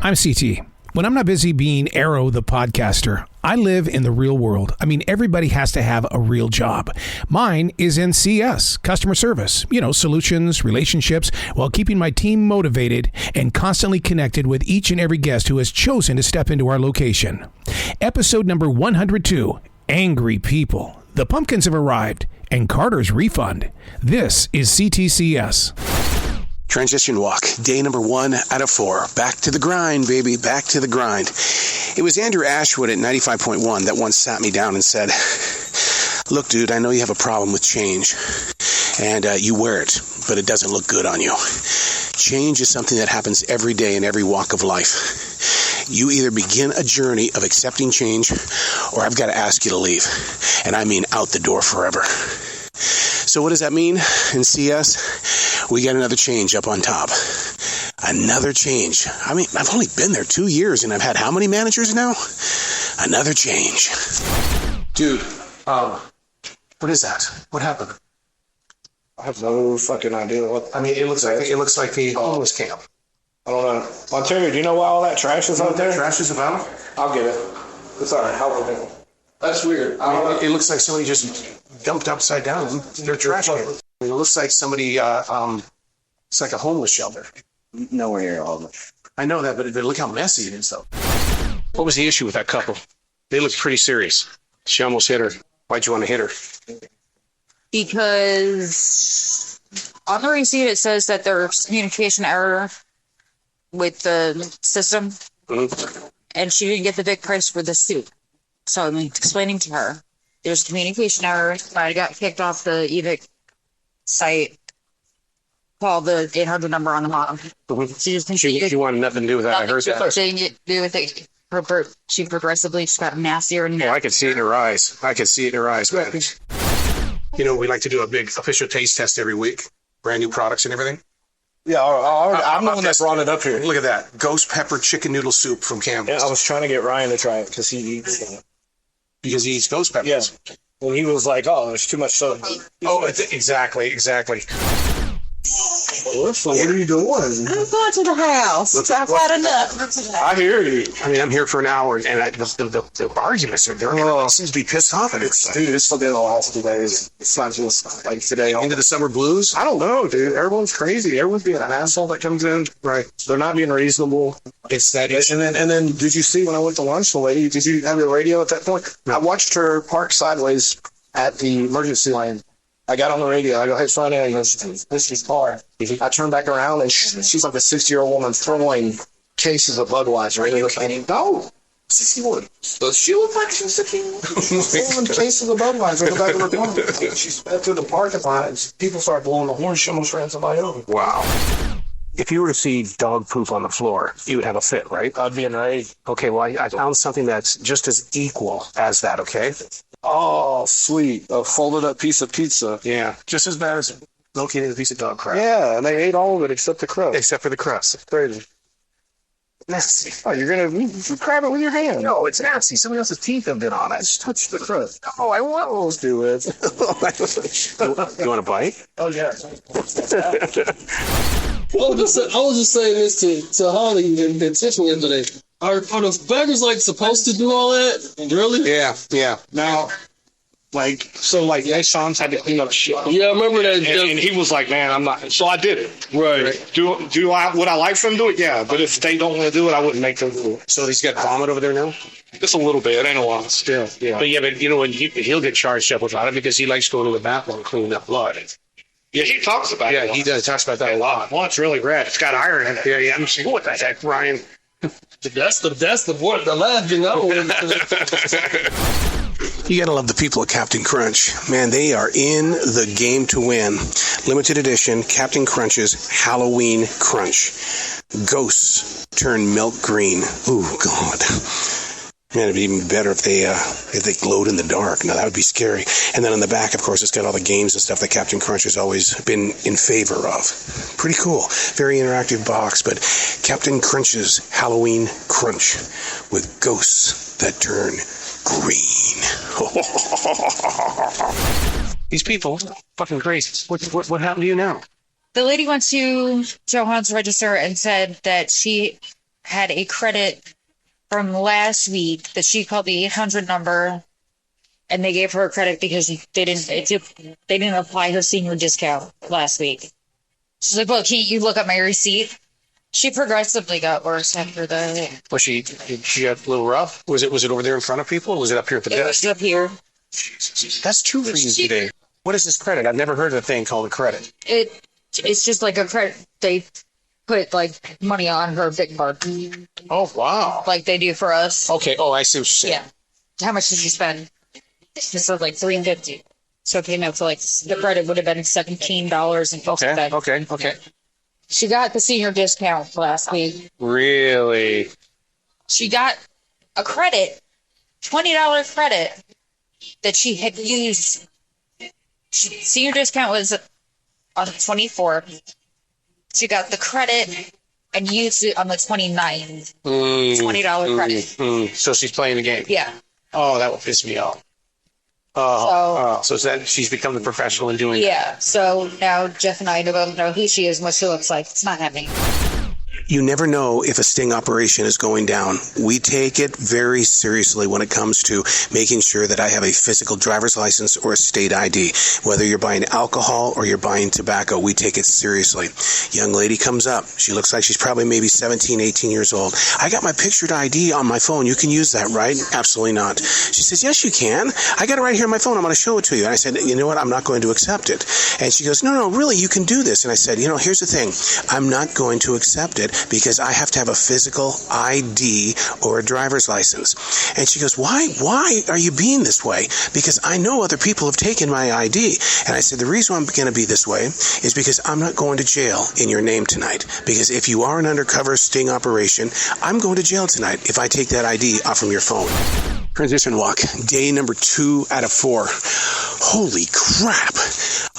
I'm CT. When I'm not busy being Arroe the podcaster, I live in the real world. I mean, everybody has to have a real job. Mine is in CS, customer service, solutions, relationships, while keeping my team motivated and constantly connected with each and every guest who has chosen to step into our location. Episode number 102, Angry People. The pumpkins have arrived, and Carter's refund. This is C.T.C.S. Transition walk, day number 1 out of 4. Back to the grind, baby, back to the grind. It was Andrew Ashwood at 95.1 that once sat me down and said, look, dude, I know you have a problem with change, and you wear it, but it doesn't look good on you. Change is something that happens every day in every walk of life. You either begin a journey of accepting change, or I've got to ask you to leave. And I mean out the door forever. So what does that mean in CS? We got another change up on top. Another change. I mean, I've only been there 2 years, and I've had how many managers now? Another change. Dude, what is that? What happened? I have no fucking idea. It looks like the homeless camp. I don't know. Ontario, do you know why all that trash is out there? Trash is about? I'll get it. It's alright. How will it? That's weird. It looks like somebody just dumped upside down their trash can. It looks like somebody, it's like a homeless shelter. Nowhere near homeless. I know that, but look how messy it is, though. What was the issue with that couple? They looked pretty serious. She almost hit her. Why'd you want to hit her? Because on the receipt it says that there's communication error with the system, and she didn't get the big price for the suit. So I'm explaining to her, there's communication error. I got kicked off the evict site. Call the 800 number on the bottom. She wanted nothing to do with that. I heard that. She didn't do with it. She progressively just got nastier and nastier. Oh, I could see it in her eyes. Man. We like to do a big official taste test every week. Brand new products and everything. Yeah, I'm the one that brought it up here. Look at that. Ghost pepper chicken noodle soup from Campbell's. Yeah, I was trying to get Ryan to try it because he eats it. Because he eats ghost peppers. Yeah. When he was like, oh, there's too much soda. Oh, exactly. What are you doing? I'm going to the house. I've had enough. I hear you. I'm here for an hour, and the arguments are seems to be pissed off at it. Dude, it's been the last 2 days. It's not just like today. Into the summer blues? I don't know, dude. Everyone's crazy. Everyone's being an asshole that comes in. Right. They're not being reasonable. It's that. And then did you see when I went to lunch, the lady, did you have your radio at that point? No. I watched her park sideways at the emergency lane. I got on the radio. I go, hey, front end, this is car. I turn back around, and she's like a 60-year-old woman throwing cases of Budweiser. No. 61. Does she look like she's 61? Throwing cases of Budweiser in the back of her car. She sped through the parking lot, and people started blowing the horn. She almost ran somebody over. Wow. If you were to see dog poop on the floor, you would have a fit, right? I'd be enraged. Okay, well, I found something that's just as equal as that, okay? Oh, sweet. A folded up piece of pizza. Yeah, just as bad as locating a piece of dog crap. Yeah, and they ate all of it except the crust. Except for the crust. It's crazy. Nasty. Oh, you grab it with your hand. No, it's nasty. Somebody else's teeth have been on it. Just touch the crust. Oh, I want those. Do it. You want a bite? Oh, yeah. I was just saying this to Holly and Tiffany yesterday. Are the beggars supposed to do all that? Really? Yeah. Now, Sean's had to clean up shit. Yeah, I remember that. And he was like, man, I'm not. So I did it. Right. Would I like for them to do it? Yeah. But if they don't want to do it, I wouldn't make them do it. So he's got vomit over there now? Just a little bit. Ain't a lot. Still. Yeah. But when he'll get charged up about it because he likes going to the bathroom and cleaning up blood. Yeah, he talks about it. Yeah, he does. Talks about that a lot. Well, it's really red. It's got iron in it. Yeah. I'm saying, what the heck, Ryan? That's the last thing I You gotta love the people of Captain Crunch. Man, they are in the game to win. Limited edition Captain Crunch's Halloween Crunch. Ghosts turn milk green. Ooh, God. Man, it'd be even better if they glowed in the dark. Now, that would be scary. And then on the back, of course, it's got all the games and stuff that Captain Crunch has always been in favor of. Pretty cool. Very interactive box, but Captain Crunch's Halloween Crunch with ghosts that turn green. These people, fucking crazy. What happened to you now? The lady went to Johan's register and said that she had a credit from last week that she called the 800 number, and they gave her a credit because they didn't apply her senior discount last week. She's like, well, can't you look at my receipt? She progressively got worse after that. Was she got a little rough? Was it over there in front of people, or was it up here at the desk? It was up here. Jesus. That's true for you today. What is this credit? I've never heard of a thing called a credit. It's just like a credit. They put like money on her big card. Oh, wow. Like they do for us. Okay. Oh, I see what you're saying. Yeah. How much did you spend? This was like $350. So it came out to like the credit would have been $17.50. Okay. She got the senior discount last week. Really? She got a credit, $20 credit that she had used. Senior discount was on the 24th. She got the credit and used it on the 29th. $20 credit. So she's playing the game. Yeah. Oh, that will piss me off. So is that she's become the professional in doing that? Yeah. So now Jeff and I don't know who she is and what she looks like. It's not happening. You never know if a sting operation is going down. We take it very seriously when it comes to making sure that I have a physical driver's license or a state ID. Whether you're buying alcohol or you're buying tobacco, we take it seriously. Young lady comes up. She looks like she's probably maybe 17, 18 years old. I got my pictured ID on my phone. You can use that, right? Absolutely not. She says, yes, you can. I got it right here on my phone. I'm going to show it to you. And I said, you know what? I'm not going to accept it. And she goes, no, really, you can do this. And I said, here's the thing. I'm not going to accept it because I have to have a physical ID or a driver's license. And she goes, why are you being this way? Because I know other people have taken my ID. And I said, the reason I'm going to be this way is because I'm not going to jail in your name tonight. Because if you are an undercover sting operation, I'm going to jail tonight if I take that ID off from your phone. Transition walk, day number 2 out of 4. Holy crap.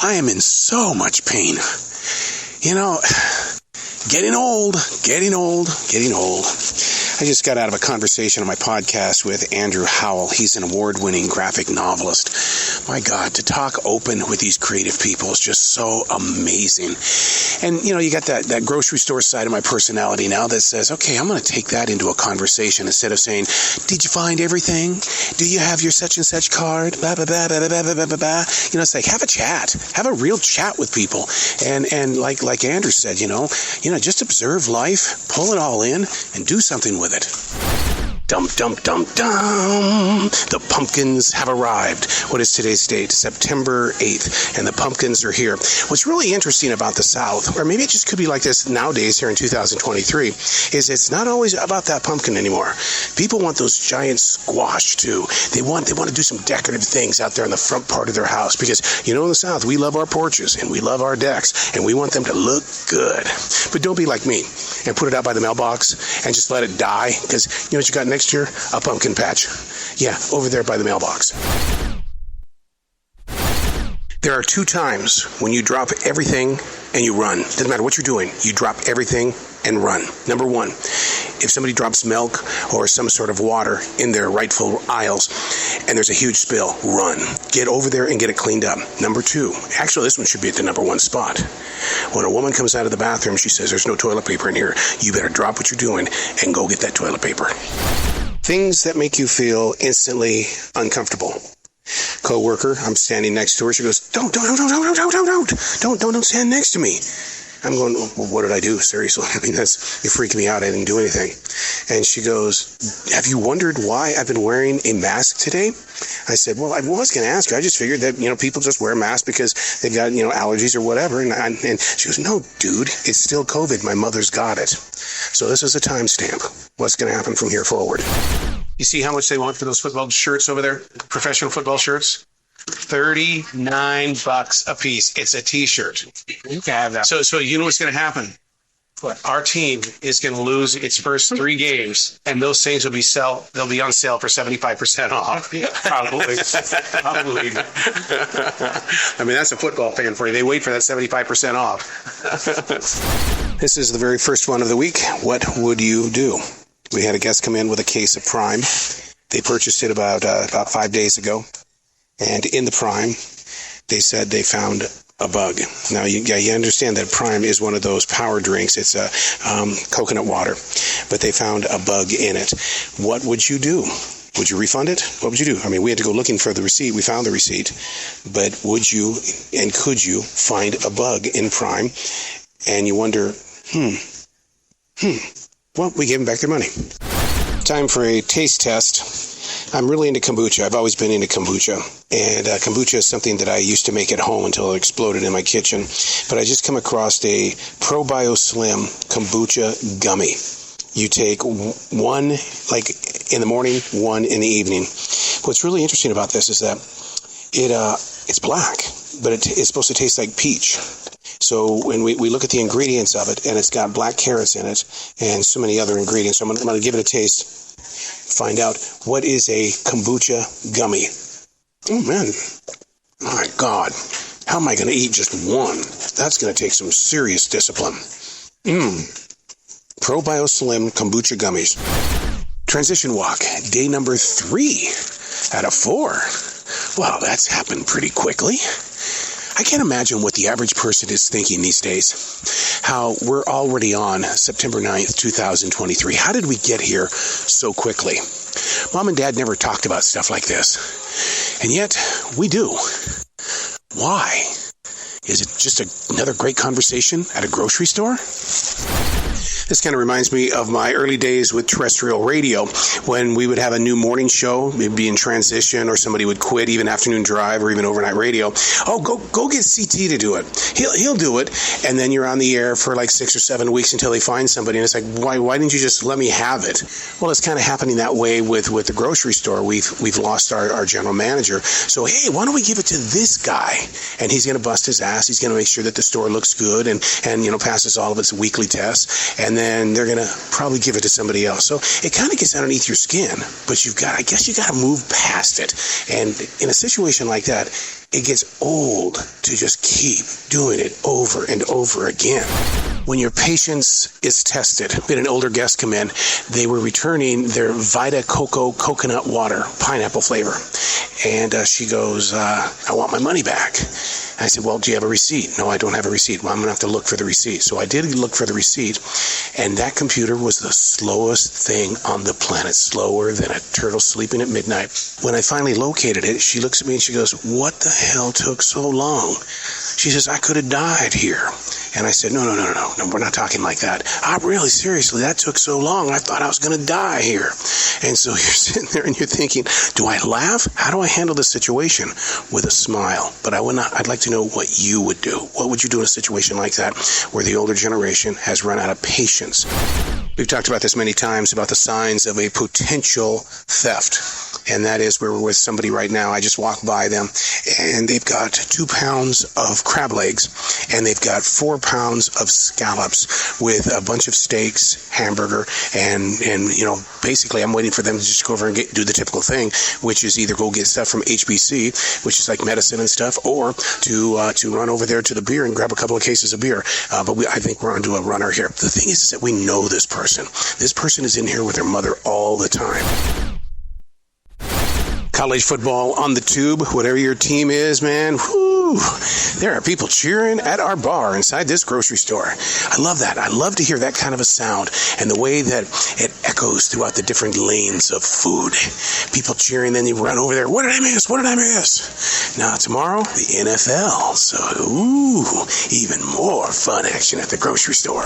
I am in so much pain. Getting old. I just got out of a conversation on my podcast with Andrew Howell. He's an award-winning graphic novelist. My God, to talk open with these creative people is just so amazing. And, you got that grocery store side of my personality now that says, okay, I'm going to take that into a conversation instead of saying, did you find everything? Do you have your such and such card? Blah, blah, blah, blah, blah, blah, blah, blah. It's like, have a chat. Have a real chat with people. And like Andrew said, just observe life, pull it all in, and do something with it. Dum, dum, dum, dum. The pumpkins have arrived. What is today's date? September 8th. And the pumpkins are here. What's really interesting about the South, or maybe it just could be like this nowadays here in 2023, is it's not always about that pumpkin anymore. People want those giant squash too. They want to do some decorative things out there in the front part of their house because, in the South, we love our porches and we love our decks and we want them to look good. But don't be like me and put it out by the mailbox and just let it die because, what you got next year? A pumpkin patch. Yeah, over there by the mailbox. There are 2 times when you drop everything and you run. Doesn't matter what you're doing. You drop everything and run. Number 1, if somebody drops milk or some sort of water in their rightful aisles and there's a huge spill, run. Get over there and get it cleaned up. Number 2, actually this one should be at the number 1 spot. When a woman comes out of the bathroom, she says, there's no toilet paper in here. You better drop what you're doing and go get that toilet paper. Things that make you feel instantly uncomfortable. Co-worker, I'm standing next to her. She goes, don't stand next to me. I'm going, well, what did I do? Seriously. You're freaking me out. I didn't do anything. And she goes, have you wondered why I've been wearing a mask today? I said, well, I was going to ask you. I just figured that, people just wear masks because they've got, allergies or whatever. And she goes, no, dude, it's still COVID. My mother's got it. So this is a timestamp. What's going to happen from here forward? You see how much they want for those football shirts over there? Professional football shirts? $39 a piece. It's a t-shirt. You can have that. So you know what's going to happen? What? Our team is going to lose its first 3 games, and those things will be they'll be on sale for 75% off. Probably. That's a football fan for you. They wait for that 75% off. This is the very first one of the week. What would you do? We had a guest come in with a case of Prime. They purchased it about 5 days ago. And in the Prime, they said they found a bug. Now, you understand that Prime is one of those power drinks. It's coconut water, but they found a bug in it. What would you do? Would you refund it? What would you do? I mean, we had to go looking for the receipt. We found the receipt, but would you and could you find a bug in Prime? And you wonder, well, we gave them back their money. Time for a taste test. I'm really into kombucha. I've always been into kombucha. And kombucha is something that I used to make at home until it exploded in my kitchen. But I just come across a ProBio Slim kombucha gummy. You take one, like in the morning, one in the evening. What's really interesting about this is that it's black, but it's supposed to taste like peach. So when we look at the ingredients of it, and it's got black carrots in it and so many other ingredients. So I'm going to give it a taste. Find out what is a kombucha gummy. Oh, man. My God. How am I going to eat just one? That's going to take some serious discipline. ProBio Slim kombucha gummies. Transition walk. Day number 3 out of 4. Wow, that's happened pretty quickly. I can't imagine what the average person is thinking these days. How we're already on September 9th, 2023. How did we get here so quickly? Mom and Dad never talked about stuff like this. And yet, we do. Why? Is it just another great conversation at a grocery store? This kind of reminds me of my early days with terrestrial radio when we would have a new morning show, maybe in transition, or somebody would quit, even afternoon drive or even overnight radio. Oh, go get CT to do it. He'll do it. And then you're on the air for like 6 or 7 weeks until they find somebody. And it's like, why didn't you just let me have it? Well, it's kind of happening that way with the grocery store. We've lost our general manager. So, hey, why don't we give it to this guy? And he's going to bust his ass. He's going to make sure that the store looks good and passes all of its weekly tests. And then they're going to probably give it to somebody else. So it kind of gets underneath your skin, but I guess you got to move past it. And in a situation like that, it gets old to just keep doing it over and over again. When your patience is tested, we had an older guest come in. They were returning their Vita Coco coconut water, pineapple flavor. And she goes, I want my money back. I said, well, do you have a receipt? No, I don't have a receipt. Well, I'm going to have to look for the receipt. So I did look for the receipt, and that computer was the slowest thing on the planet, slower than a turtle sleeping at midnight. When I finally located it, she looks at me and she goes, what the hell took so long? She says, I could have died here. And I said, no, we're not talking like that. Really, seriously, that took so long. I thought I was going to die here. And so you're sitting there and you're thinking, do I laugh? How do I handle this situation? With a smile. But I'd like to know what you would do. What would you do in a situation like that where the older generation has run out of patience? We've talked about this many times, about the signs of a potential theft. And that is where we're with somebody right now. I just walked by them, and they've got 2 pounds of crab legs, and they've got 4 pounds of scallops with a bunch of steaks, hamburger, and basically I'm waiting for them to just go over and do the typical thing, which is either go get stuff from HBC, which is like medicine and stuff, or to run over there to the beer and grab a couple of cases of beer. But I think we're onto a runner here. The thing is that we know this person. This person is in here with their mother all the time. College football on the tube, whatever your team is, man, whoo, there are people cheering at our bar inside this grocery store. I love that. I love to hear that kind of a sound and the way that it echoes throughout the different lanes of food. People cheering, then you run over there. What did I miss? What did I miss? Now, tomorrow, the NFL. So, even more fun action at the grocery store.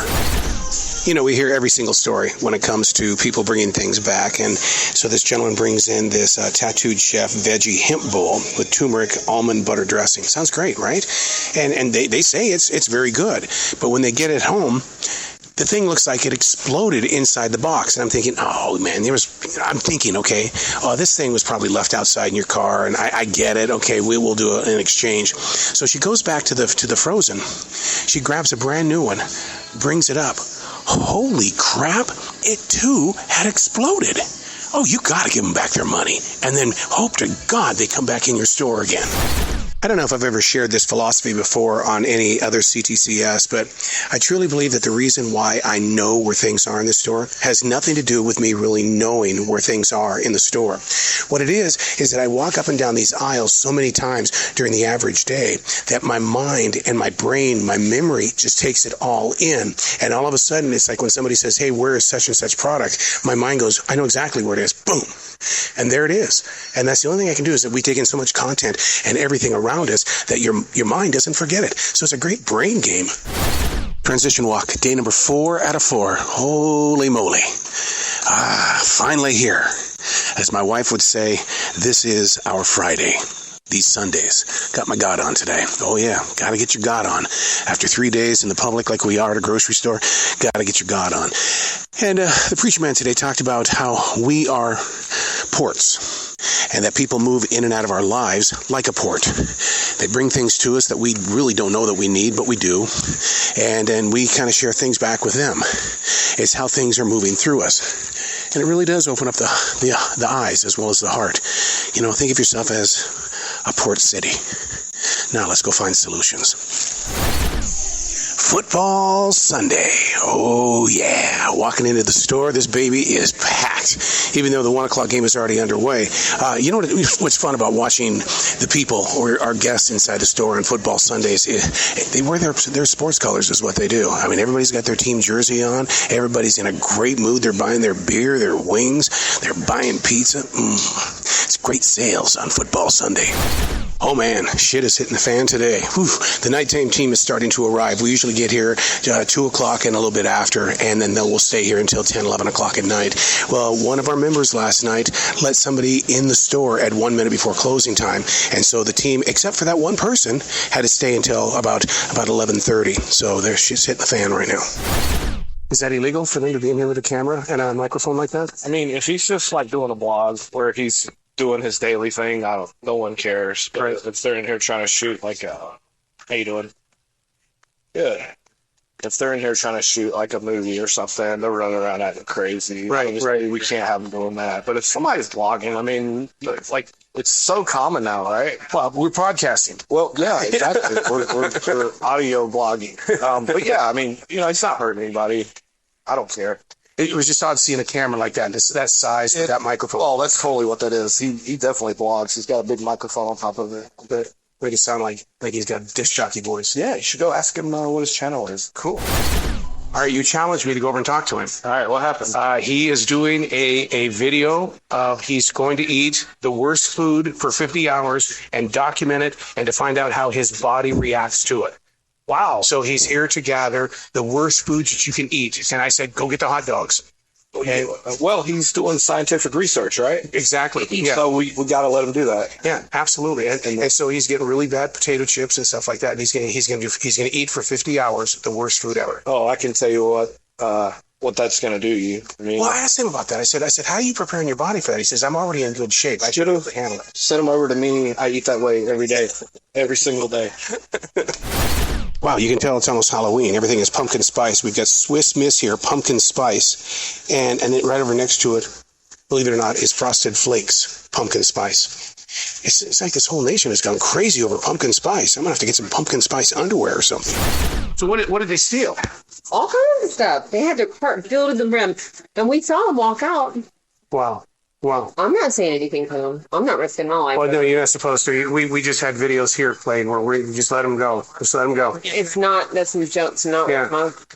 We hear every single story when it comes to people bringing things back. And so this gentleman brings in this tattooed chef veggie hemp bowl with turmeric almond butter dressing. Sounds great, right? And they say it's very good. But when they get it home, the thing looks like it exploded inside the box. And I'm thinking, oh, man, okay, this thing was probably left outside in your car. And I get it. Okay, we'll do an exchange. So she goes back to the frozen. She grabs a brand new one, brings it up. Holy crap, it too had exploded. Oh, you got to give them back their money. And then hope to God they come back in your store again. I don't know if I've ever shared this philosophy before on any other C.T.C.S, but I truly believe that the reason why I know where things are in the store has nothing to do with me really knowing where things are in the store. What it is that I walk up and down these aisles so many times during the average day that my mind and my brain, my memory just takes it all in. And all of a sudden, it's like when somebody says, hey, where is such and such product? My mind goes, I know exactly where it is. Boom. And there it is. And that's the only thing I can do is that we take in so much content and everything around us that your mind doesn't forget it. So it's a great brain game. Transition walk, day number 4 out of 4. Holy moly. Finally here. As my wife would say, this is our Friday. These Sundays. Got my God on today. Oh yeah, gotta get your God on. After 3 days in the public like we are at a grocery store, gotta get your God on. And the preacher man today talked about how we are ports and that people move in and out of our lives like a port. They bring things to us that we really don't know that we need, but we do. And then we kind of share things back with them. It's how things are moving through us. And it really does open up the eyes as well as the heart. You know, think of yourself as a port city. Now let's go find solutions. Football Sunday. Oh yeah. Walking into the store, this baby is packed. Even though the 1 o'clock game is already underway. You know what's fun about watching the people or our guests inside the store on Football Sundays? They wear their sports colors is what they do. I mean, everybody's got their team jersey on. Everybody's in a great mood. They're buying their beer, their wings. They're buying pizza. It's great sales on Football Sunday. Oh man, shit is hitting the fan today. Whew. The nighttime team is starting to arrive. We usually get here 2 o'clock and a little bit after, and then we'll stay here until 10, 11 o'clock at night. Well, one of our members last night let somebody in the store at 1 minute before closing time, and so the team, except for that one person, had to stay until about 11:30. So their shit's hitting the fan right now. Is that illegal for them to be in here with a camera and a microphone like that? I mean, if he's just like doing a blog where he's doing his daily thing, no one cares. But Right. if they're in here trying to shoot like how you doing? Good. If they're in here trying to shoot like a movie or something, they're running around acting crazy. Right, Obviously, we can't have them doing that. But if somebody's blogging, I mean, like it's so common now, right? Well, we're podcasting. Well, yeah, exactly. we're audio blogging. But yeah, I mean, it's not hurting anybody. I don't care. It was just odd seeing a camera like that, that size with that microphone. Oh, that's totally what that is. He definitely blogs. He's got a big microphone on top of it. But make it sound like he's got a disc jockey voice. Yeah, you should go ask him what his channel is. Cool. All right, you challenged me to go over and talk to him. All right, what happened? He is doing a video of he's going to eat the worst food for 50 hours and document it and to find out how his body reacts to it. Wow. So he's here to gather the worst foods that you can eat. And I said, go get the hot dogs. Okay. Well, he's doing scientific research, right? Exactly. Yeah. So we got to let him do that. Yeah, absolutely. And so he's getting really bad potato chips and stuff like that. And he's going to eat for 50 hours the worst food ever. Oh, I can tell you what that's going to do to you. I mean, Well, I asked him about that. I said, how are you preparing your body for that? He says, I'm already in good shape. I should have handled it. send him over to me. I eat that way every day, every single day. Wow, you can tell it's almost Halloween. Everything is pumpkin spice. We've got Swiss Miss here, pumpkin spice. And then right over next to it, believe it or not, is Frosted Flakes, pumpkin spice. It's like this whole nation has gone crazy over pumpkin spice. I'm going to have to get some pumpkin spice underwear or something. So what did they steal? All kinds of stuff. They had their cart filled to the rim, and we saw them walk out. Wow. I'm not saying anything to them. I'm not risking my life. Well, no, you're not supposed to. We just had videos here playing where we just let them go. Just let them go. It's not. That's some jokes. Not Yeah. with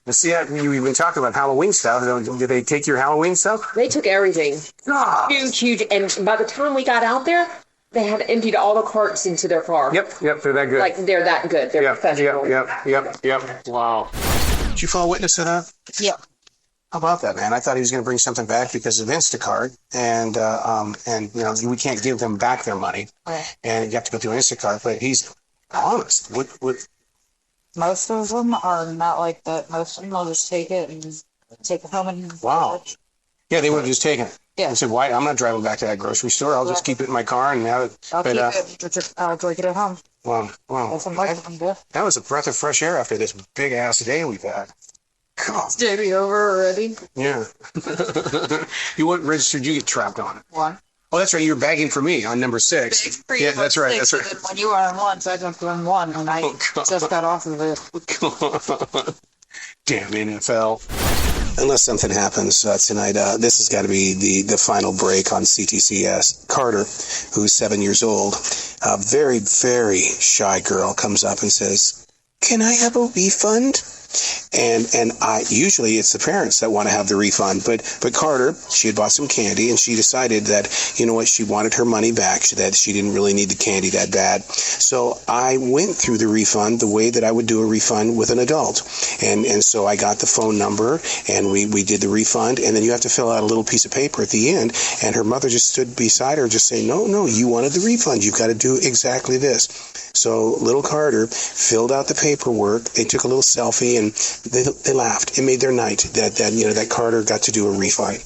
my. See, we've been talking about Halloween stuff. Did they take your Halloween stuff? They took everything. Ah. Huge. And by the time we got out there, they had emptied all the carts into their car. Yep, they're that good. Like they're that good. They're professional. Yep. Wow. Did you fall witness to that? Yep. How about that, man? I thought he was going to bring something back because of Instacart, and we can't give them back their money, and you have to go through Instacart. But he's honest. Most of them are not like that. Most of them will just take it and take it home and. Wow. Yeah, they would have just taken it. Yeah. I said, why? I'm not driving back to that grocery store. I'll just keep it in my car and have it. I'll keep it. I'll drink it at home. Wow. That's what most of them do. That was a breath of fresh air after this big ass day we've had. God. JB over already. Yeah. What register did you get trapped on? One. Oh, Oh, that's right. You were bagging for me on number 6. Yeah, that's right. That's right. When you were on 1, so I jumped on 1, and I just got off of it. Damn NFL. Unless something happens tonight, this has got to be the final break on C.T.C.S. Carter, who's 7 years old, a very, very shy girl, comes up and says, "Can I have a refund?" And I usually it's the parents that want to have the refund, but Carter, she had bought some candy and she decided that, you know what, she wanted her money back, that she didn't really need the candy that bad. So I went through the refund the way that I would do a refund with an adult, and so I got the phone number and we did the refund, and then you have to fill out a little piece of paper at the end, and her mother just stood beside her just saying, no, you wanted the refund, you've got to do exactly this. So little Carter filled out the paperwork, they took a little selfie, and they laughed. It made their night that Carter got to do a refund.